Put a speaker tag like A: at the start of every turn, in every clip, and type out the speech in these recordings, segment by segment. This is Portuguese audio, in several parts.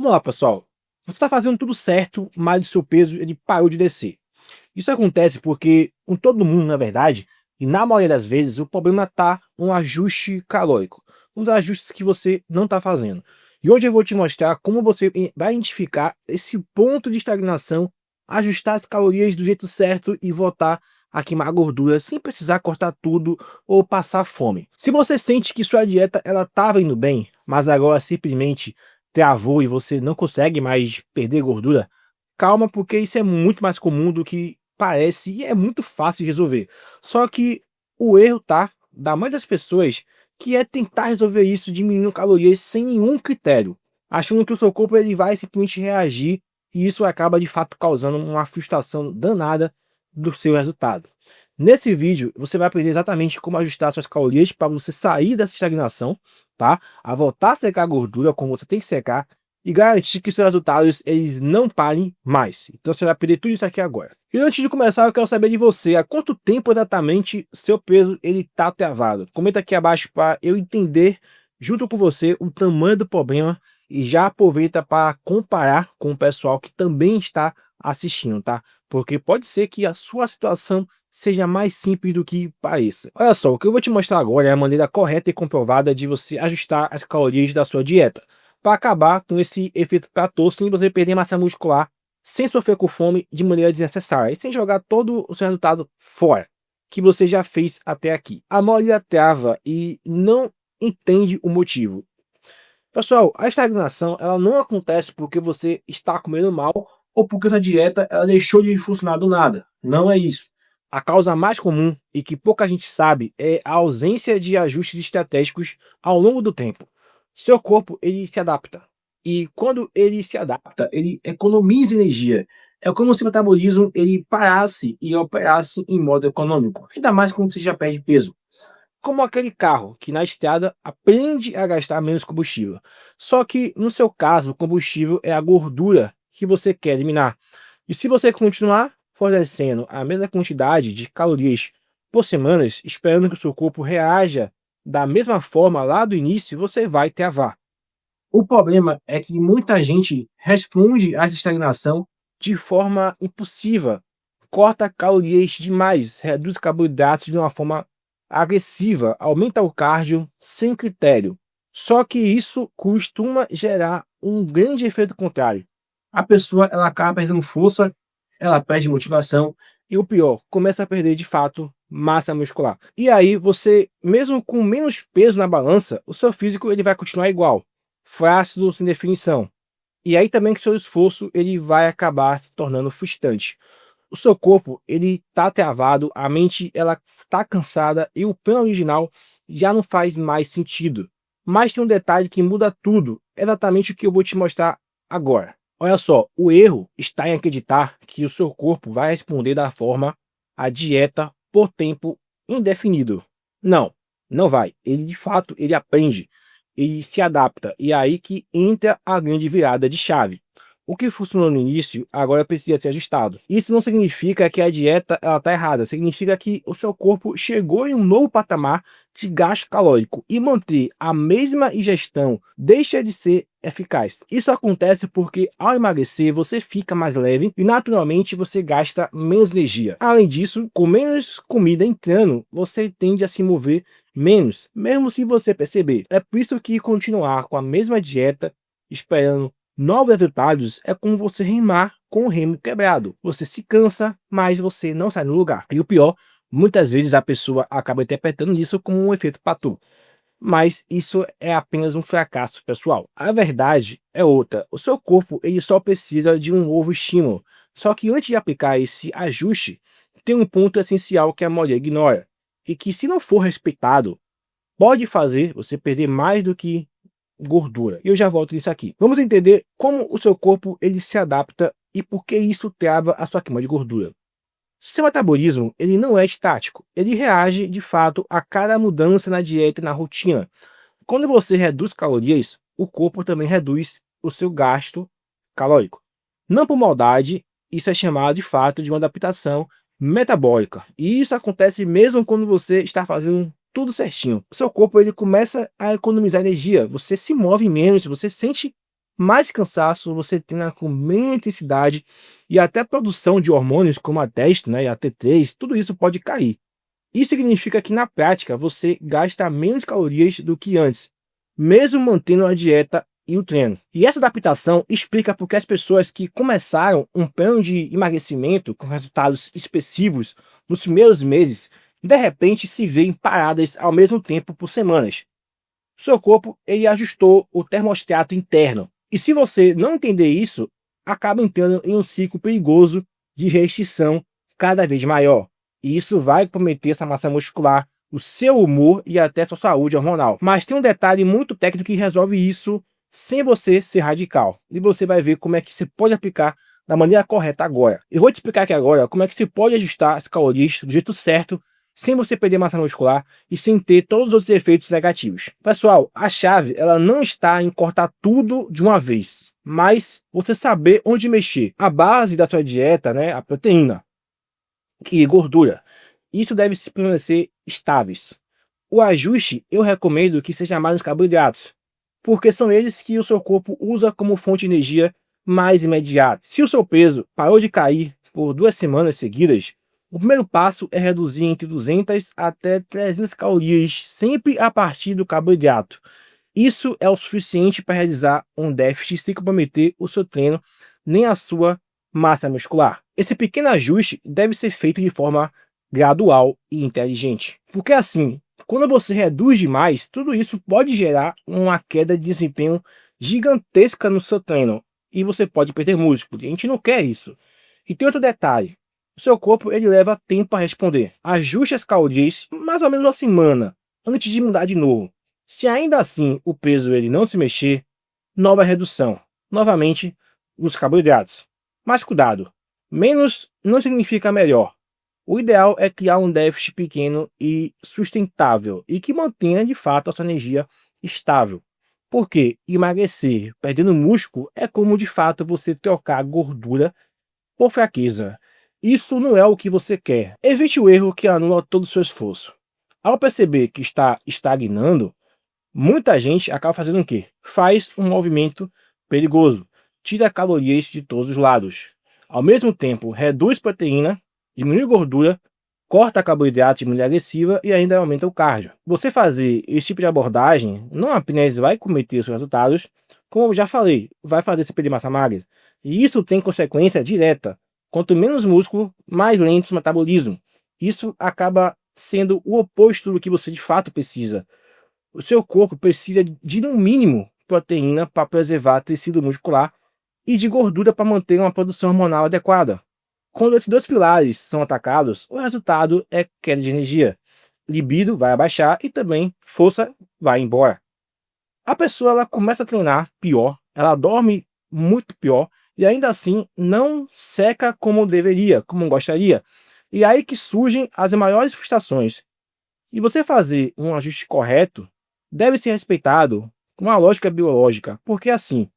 A: Vamos lá, pessoal. Você está fazendo tudo certo, mas o seu peso ele parou de descer. Isso acontece porque com todo mundo, na verdade, e na maioria das vezes, o problema está no ajuste calórico, um dos ajustes que você não está fazendo. E hoje eu vou te mostrar como você vai identificar esse ponto de estagnação, ajustar as calorias do jeito certo e voltar a queimar gordura sem precisar cortar tudo ou passar fome. Se você sente que sua dieta ela estava indo bem, mas agora simplesmente travou e você não consegue mais perder gordura, calma, porque isso é muito mais comum do que parece e é muito fácil de resolver. Só que o erro tá da maioria das pessoas que é tentar resolver isso diminuindo calorias sem nenhum critério, achando que o seu corpo ele vai simplesmente reagir e isso acaba de fato causando uma frustração danada do seu resultado. Nesse vídeo você vai aprender exatamente como ajustar suas calorias para você sair dessa estagnação, tá? A voltar a secar a gordura como você tem que secar e garantir que seus resultados eles não parem mais. Então você vai aprender tudo isso aqui agora. E antes de começar, eu quero saber de você, há quanto tempo exatamente seu peso ele tá travado? Comenta aqui abaixo para eu entender junto com você o tamanho do problema e já aproveita para comparar com o pessoal que também está assistindo, tá? Porque pode ser que a sua situação seja mais simples do que pareça. Olha só, o que eu vou te mostrar agora é a maneira correta e comprovada de você ajustar as calorias da sua dieta para acabar com esse efeito platô sem você perder massa muscular, sem sofrer com fome de maneira desnecessária e sem jogar todo o seu resultado fora, que você já fez até aqui. A maioria trava e não entende o motivo. Pessoal, a estagnação ela não acontece porque você está comendo mal ou porque sua dieta ela deixou de funcionar do nada. Não é isso. A causa mais comum e que pouca gente sabe é a ausência de ajustes estratégicos ao longo do tempo. Seu corpo ele se adapta e quando ele se adapta, ele economiza energia. É como se o metabolismo ele parasse e operasse em modo econômico. Ainda mais quando você já perde peso. Como aquele carro que na estrada aprende a gastar menos combustível. Só que no seu caso, o combustível é a gordura que você quer eliminar. E se você continuar fornecendo a mesma quantidade de calorias por semana, esperando que o seu corpo reaja da mesma forma lá do início, você vai travar. O problema é que muita gente responde a essa estagnação de forma impulsiva, corta calorias demais, reduz carboidratos de uma forma agressiva, aumenta o cardio sem critério. Só que isso costuma gerar um grande efeito contrário. A pessoa ela acaba perdendo força, ela perde motivação e o pior, começa a perder de fato massa muscular. E aí você, mesmo com menos peso na balança, o seu físico ele vai continuar igual, flácido, sem definição. E aí também que seu esforço ele vai acabar se tornando frustrante. O seu corpo ele tá travado, a mente ela tá cansada e o plano original já não faz mais sentido. Mas tem um detalhe que muda tudo, exatamente o que eu vou te mostrar agora. Olha só, o erro está em acreditar que o seu corpo vai responder da forma a dieta por tempo indefinido. Não, não vai. Ele de fato ele aprende, ele se adapta e é aí que entra a grande virada de chave. O que funcionou no início, agora precisa ser ajustado. Isso não significa que a dieta está errada, significa que o seu corpo chegou em um novo patamar de gasto calórico e manter a mesma ingestão deixa de ser eficaz. Isso acontece porque ao emagrecer você fica mais leve e naturalmente você gasta menos energia. Além disso, com menos comida entrando, você tende a se mover menos, mesmo se você perceber. É por isso que continuar com a mesma dieta, esperando novos resultados, é como você remar com o remo quebrado. Você se cansa, mas você não sai do lugar. E o pior, muitas vezes a pessoa acaba interpretando isso como um efeito Pareto. Mas isso é apenas um fracasso pessoal. A verdade é outra. O seu corpo ele só precisa de um novo estímulo. Só que antes de aplicar esse ajuste, tem um ponto essencial que a maioria ignora. E que se não for respeitado, pode fazer você perder mais do que gordura. E eu já volto nisso aqui. Vamos entender como o seu corpo ele se adapta e por que isso trava a sua queima de gordura. Seu metabolismo ele não é estático, ele reage de fato a cada mudança na dieta e na rotina. Quando você reduz calorias, o corpo também reduz o seu gasto calórico. Não por maldade, isso é chamado de fato de uma adaptação metabólica. E isso acontece mesmo quando você está fazendo tudo certinho. O seu corpo ele começa a economizar energia, você se move menos, você sente mais cansaço, você treina com menos intensidade e até a produção de hormônios como a testo, né, e a T3, tudo isso pode cair. Isso significa que na prática você gasta menos calorias do que antes, mesmo mantendo a dieta e o treino. E essa adaptação explica porque as pessoas que começaram um plano de emagrecimento com resultados expressivos nos primeiros meses, de repente se veem paradas ao mesmo tempo por semanas. Seu corpo ele ajustou o termostato interno. E se você não entender isso, acaba entrando em um ciclo perigoso de restrição cada vez maior. E isso vai comprometer essa massa muscular, o seu humor e até sua saúde hormonal. Mas tem um detalhe muito técnico que resolve isso sem você ser radical. E você vai ver como é que você pode aplicar da maneira correta agora. Eu vou te explicar aqui agora como é que você pode ajustar as calorias do jeito certo, sem você perder massa muscular e sem ter todos os outros efeitos negativos. Pessoal, a chave ela não está em cortar tudo de uma vez, mas você saber onde mexer. A base da sua dieta, né, a proteína e gordura, isso deve se permanecer estáveis. O ajuste eu recomendo que seja mais nos carboidratos, porque são eles que o seu corpo usa como fonte de energia mais imediata. Se o seu peso parou de cair por 2 semanas seguidas, o primeiro passo é reduzir entre 200 até 300 calorias, sempre a partir do carboidrato. Isso é o suficiente para realizar um déficit sem comprometer o seu treino nem a sua massa muscular. Esse pequeno ajuste deve ser feito de forma gradual e inteligente. Porque assim, quando você reduz demais, tudo isso pode gerar uma queda de desempenho gigantesca no seu treino. E você pode perder músculo. E a gente não quer isso. E tem outro detalhe. O seu corpo ele leva tempo a responder. Ajuste as calorias mais ou menos uma semana antes de mudar de novo. Se ainda assim o peso ele não se mexer, nova redução. Novamente nos carboidratos. Mas cuidado, menos não significa melhor. O ideal é criar um déficit pequeno e sustentável e que mantenha de fato a sua energia estável. Porque emagrecer perdendo músculo é como de fato você trocar gordura por fraqueza. Isso não é o que você quer. Evite o erro que anula todo o seu esforço. Ao perceber que está estagnando, muita gente acaba fazendo o quê? Faz um movimento perigoso. Tira calorias de todos os lados. Ao mesmo tempo, reduz proteína, diminui gordura, corta carboidrato de maneira agressiva e ainda aumenta o cardio. Você fazer esse tipo de abordagem não apenas vai cometer os resultados, como eu já falei, vai fazer você perder massa magra. E isso tem consequência direta. Quanto menos músculo, mais lento o metabolismo. Isso acaba sendo o oposto do que você de fato precisa. O seu corpo precisa de, no mínimo, proteína para preservar tecido muscular e de gordura para manter uma produção hormonal adequada. Quando esses dois pilares são atacados, o resultado é queda de energia. Libido vai abaixar e também força vai embora. A pessoa ela começa a treinar pior, ela dorme muito pior e ainda assim não seca como deveria, como gostaria. E aí que surgem as maiores frustrações. E você fazer um ajuste correto deve ser respeitado com uma lógica biológica, porque assim,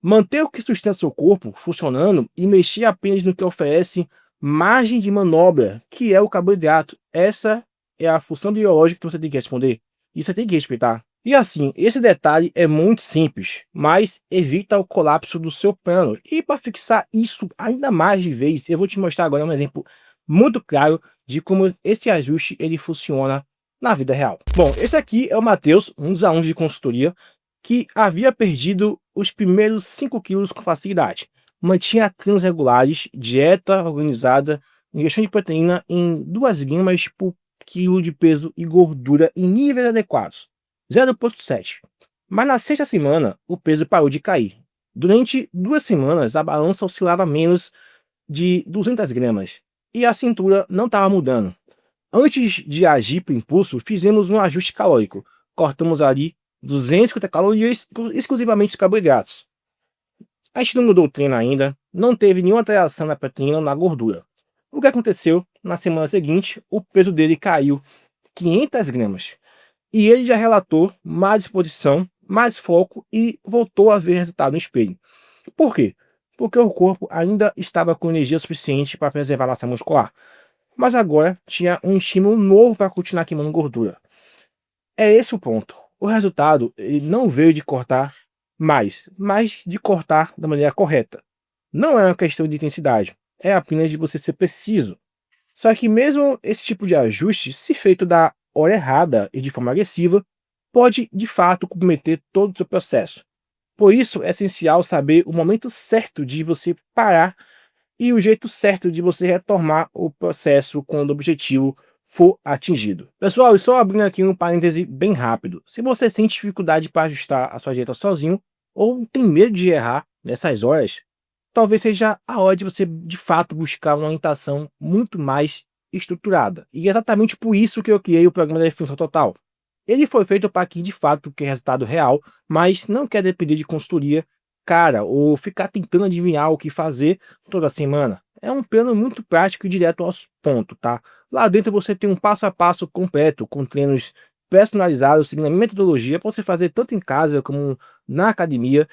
A: manter o que sustenta seu corpo funcionando e mexer apenas no que oferece margem de manobra, que é o carboidrato. Essa é a função biológica que você tem que responder. E você tem que respeitar. E assim, esse detalhe é muito simples, mas evita o colapso do seu plano. E para fixar isso ainda mais de vez, eu vou te mostrar agora um exemplo muito claro de como esse ajuste ele funciona na vida real. Bom, esse aqui é o Matheus, um dos alunos de consultoria, que havia perdido os primeiros 5 quilos com facilidade. Mantinha treinos regulares, dieta organizada, ingestão de proteína em 2 gramas por quilo de peso e gordura em níveis adequados, 0,7. Mas na sexta semana, o peso parou de cair. Durante 2 semanas, a balança oscilava menos de 200 gramas e a cintura não estava mudando. Antes de agir por impulso, fizemos um ajuste calórico. Cortamos ali 250 calorias exclusivamente de carboidratos. A gente não mudou o treino ainda, não teve nenhuma alteração na proteína ou na gordura. O que aconteceu? Na semana seguinte, o peso dele caiu 500 gramas. E ele já relatou mais disposição, mais foco e voltou a ver resultado no espelho. Por quê? Porque o corpo ainda estava com energia suficiente para preservar a massa muscular. Mas agora tinha um estímulo novo para continuar queimando gordura. É esse o ponto. O resultado ele não veio de cortar mas de cortar da maneira correta. Não é uma questão de intensidade, é apenas de você ser preciso. Só que mesmo esse tipo de ajuste, se feito da hora errada e de forma agressiva, pode de fato comprometer todo o seu processo. Por isso é essencial saber o momento certo de você parar e o jeito certo de você retomar o processo quando o objetivo for atingido. Pessoal, e só abrindo aqui um parêntese bem rápido. Se você sente dificuldade para ajustar a sua dieta sozinho ou tem medo de errar nessas horas, talvez seja a hora de você de fato buscar uma orientação muito mais estruturada. E é exatamente por isso que eu criei o programa da Definição Total. Ele foi feito para que de fato quer resultado real, mas não quer depender de consultoria cara ou ficar tentando adivinhar o que fazer toda semana. É um plano muito prático e direto aos pontos, tá? Lá dentro você tem um passo a passo completo, com treinos personalizados, seguindo a metodologia para você fazer tanto em casa como na academia,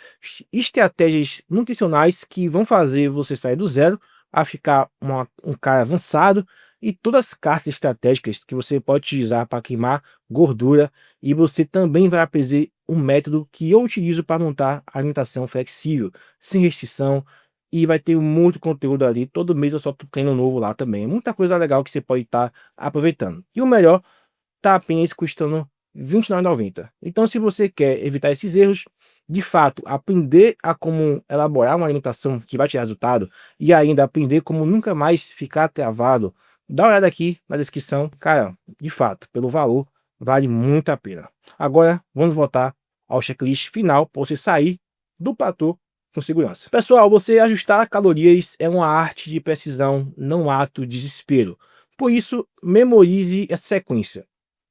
A: estratégias nutricionais que vão fazer você sair do zero a ficar um cara avançado e todas as cartas estratégicas que você pode utilizar para queimar gordura, e você também vai aprender um método que eu utilizo para montar alimentação flexível, sem restrição, e vai ter muito conteúdo ali. Todo mês eu solto treino novo lá também. Muita coisa legal que você pode estar aproveitando. E o melhor, tá apenas custando R$ 29,90. Então, se você quer evitar esses erros, de fato, aprender a como elaborar uma alimentação que vai te dar resultado e ainda aprender como nunca mais ficar travado, dá uma olhada aqui na descrição. Cara, de fato, pelo valor, vale muito a pena. Agora, vamos voltar ao checklist final para você sair do platô com segurança. Pessoal, você ajustar calorias é uma arte de precisão, não ato de desespero. Por isso, memorize essa sequência.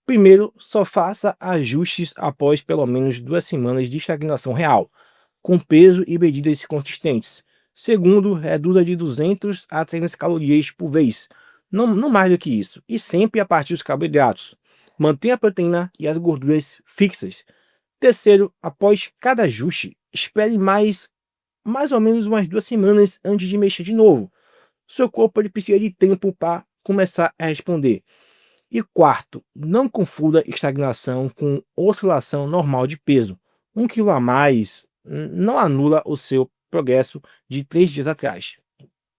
A: Primeiro, só faça ajustes após pelo menos 2 semanas de estagnação real, com peso e medidas consistentes. Segundo, reduza de 200 a 300 calorias por vez, não mais do que isso, e sempre a partir dos carboidratos. Mantenha a proteína e as gorduras fixas. Terceiro, após cada ajuste, espere mais ou menos umas 2 semanas antes de mexer de novo. Seu corpo ele precisa de tempo para começar a responder. E quarto, não confunda estagnação com oscilação normal de peso. 1 quilo a mais não anula o seu progresso de 3 dias atrás.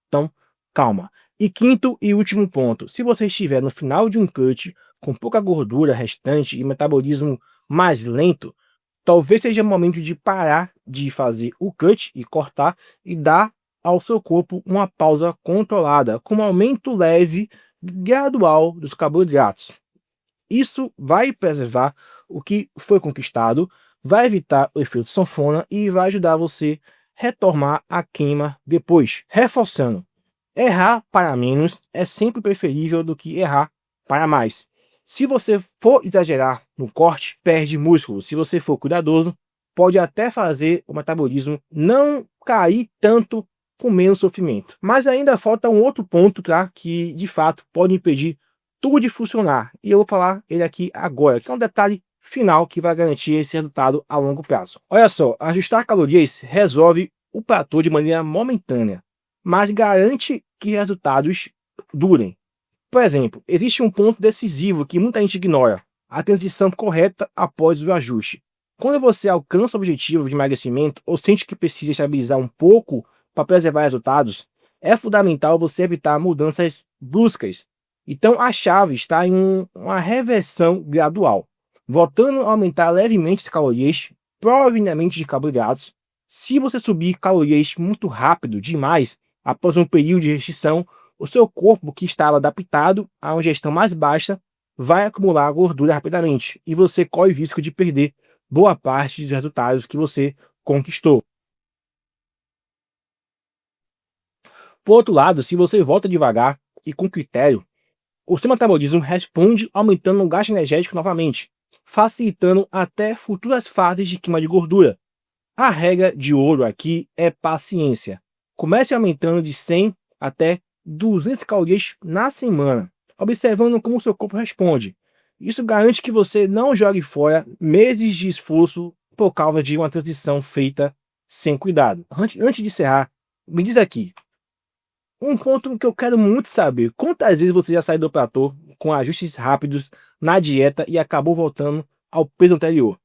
A: Então, calma. E quinto e último ponto, se você estiver no final de um cut, com pouca gordura restante e metabolismo mais lento, talvez seja o momento de parar de fazer o cut e cortar e dar ao seu corpo uma pausa controlada, com um aumento leve gradual dos carboidratos. Isso vai preservar o que foi conquistado, vai evitar o efeito sanfona e vai ajudar você a retomar a queima depois. Reforçando, errar para menos é sempre preferível do que errar para mais. Se você for exagerar no corte, perde músculo. Se você for cuidadoso, pode até fazer o metabolismo não cair tanto com menos sofrimento. Mas ainda falta um outro ponto, tá? Que de fato pode impedir tudo de funcionar. E eu vou falar ele aqui agora, que é um detalhe final que vai garantir esse resultado a longo prazo. Olha só, ajustar calorias resolve o platô de maneira momentânea, mas garante que resultados durem. Por exemplo, existe um ponto decisivo que muita gente ignora: a transição correta após o ajuste. Quando você alcança o objetivo de emagrecimento ou sente que precisa estabilizar um pouco para preservar resultados, é fundamental você evitar mudanças bruscas. Então, a chave está em uma reversão gradual, voltando a aumentar levemente as calorias, provenientes de carboidratos. Se você subir calorias muito rápido demais após um período de restrição, o seu corpo, que estava adaptado a uma ingestão mais baixa, vai acumular gordura rapidamente e você corre o risco de perder boa parte dos resultados que você conquistou. Por outro lado, se você volta devagar e com critério, o seu metabolismo responde aumentando o gasto energético novamente, facilitando até futuras fases de queima de gordura. A regra de ouro aqui é paciência. Comece aumentando de 100 até 200 calorias na semana, observando como o seu corpo responde. Isso garante que você não jogue fora meses de esforço por causa de uma transição feita sem cuidado. Antes de encerrar, me diz aqui, um ponto que eu quero muito saber: quantas vezes você já saiu do platô com ajustes rápidos na dieta e acabou voltando ao peso anterior?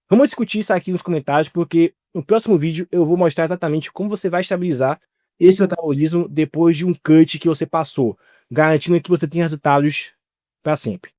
A: Vamos discutir isso aqui nos comentários, porque No próximo vídeo eu vou mostrar exatamente como você vai estabilizar esse metabolismo depois de um cut que você passou, garantindo que você tenha resultados para sempre.